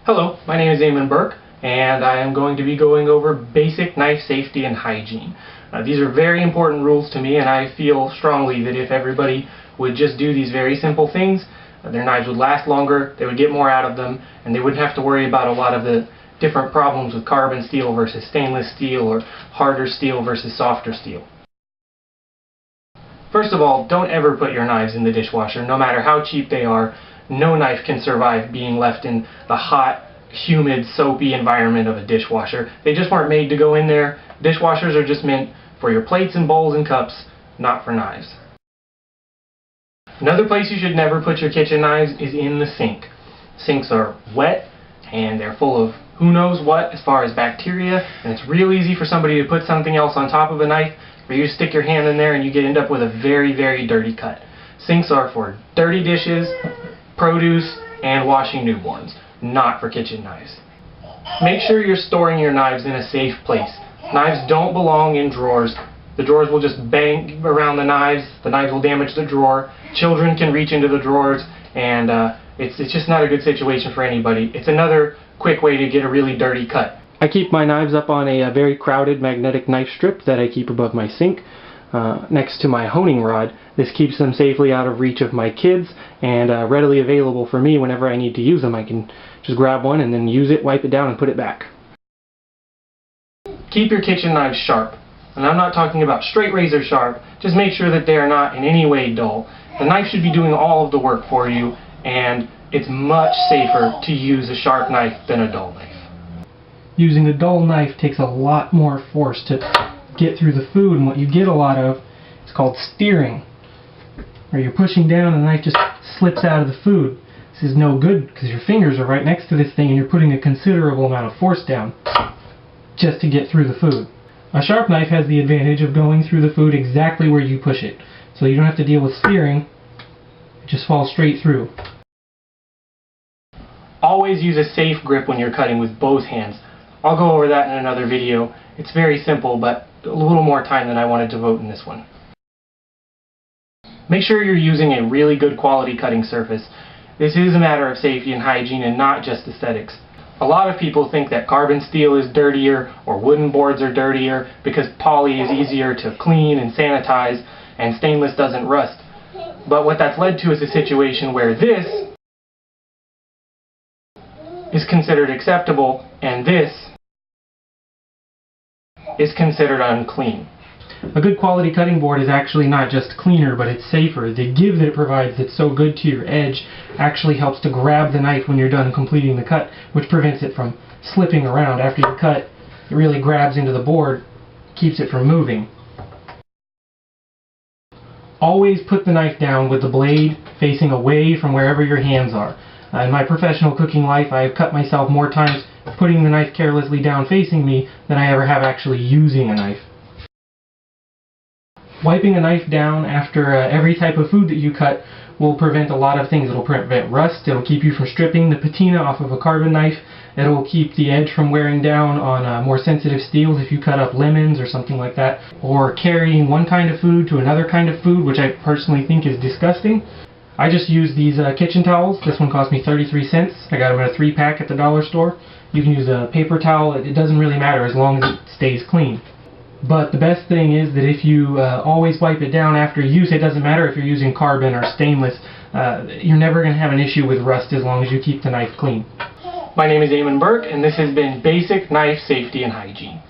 Hello, my name is Burke, and I am going to be going over basic knife safety and hygiene. These are very important rules to me, and I feel strongly that if everybody would just do these very simple things, their knives would last longer, they would get more out of them, and they wouldn't have to worry about a lot of the different problems with carbon steel versus stainless steel or harder steel versus softer steel. First of all, don't ever put your knives in the dishwasher, no matter how cheap they are. No knife can survive being left in the hot, humid, soapy environment of a dishwasher. They just weren't made to go in there. Dishwashers are just meant for your plates and bowls and cups, not for knives. Another place you should never put your kitchen knives is in the sink. Sinks are wet and they're full of who knows what as far as bacteria, and it's real easy for somebody to put something else on top of a knife, for you to stick your hand in there and you end up with a very, very dirty cut. Sinks are for dirty dishes, produce, and washing newborns, not for kitchen knives. Make sure you're storing your knives in a safe place. Knives don't belong in drawers. The drawers will just bang around the knives will damage the drawer, children can reach into the drawers, and it's just not a good situation for anybody. It's another quick way to get a really dirty cut. I keep my knives up on a very crowded magnetic knife strip that I keep above my sink, next to my honing rod. This keeps them safely out of reach of my kids and readily available for me whenever I need to use them. I can just grab one and then use it, wipe it down, and put it back. Keep your kitchen knives sharp. And I'm not talking about straight razor sharp, just make sure that they are not in any way dull. The knife should be doing all of the work for you, and it's much safer to use a sharp knife than a dull knife. Using a dull knife takes a lot more force to get through the food, and what you get a lot of is called steering, where you're pushing down and the knife just slips out of the food. This is no good because your fingers are right next to this thing and you're putting a considerable amount of force down just to get through the food. A sharp knife has the advantage of going through the food exactly where you push it, so you don't have to deal with steering, it just falls straight through. Always use a safe grip when you're cutting with both hands. I'll go over that in another video. It's very simple, but a little more time than I wanted to devote in this one. Make sure you're using a really good quality cutting surface. This is a matter of safety and hygiene and not just aesthetics. A lot of people think that carbon steel is dirtier or wooden boards are dirtier because poly is easier to clean and sanitize and stainless doesn't rust. But what that's led to is a situation where this is considered acceptable and this is considered unclean. A good quality cutting board is actually not just cleaner, but it's safer. The give that it provides that's so good to your edge actually helps to grab the knife when you're done completing the cut, which prevents it from slipping around. After you cut, it really grabs into the board, keeps it from moving. Always put the knife down with the blade facing away from wherever your hands are. In my professional cooking life, I've cut myself more times putting the knife carelessly down facing me than I ever have actually using a knife. Wiping a knife down after every type of food that you cut will prevent a lot of things. It'll prevent rust, it'll keep you from stripping the patina off of a carbon knife, it'll keep the edge from wearing down on more sensitive steels if you cut up lemons or something like that, or carrying one kind of food to another kind of food, which I personally think is disgusting. I just use these kitchen towels. This one cost me 33 cents. I got them in a 3-pack at the dollar store. You can use a paper towel, it doesn't really matter as long as it stays clean. But the best thing is that if you always wipe it down after use, it doesn't matter if you're using carbon or stainless, you're never going to have an issue with rust as long as you keep the knife clean. My name is Burke, and this has been Basic Knife Safety and Hygiene.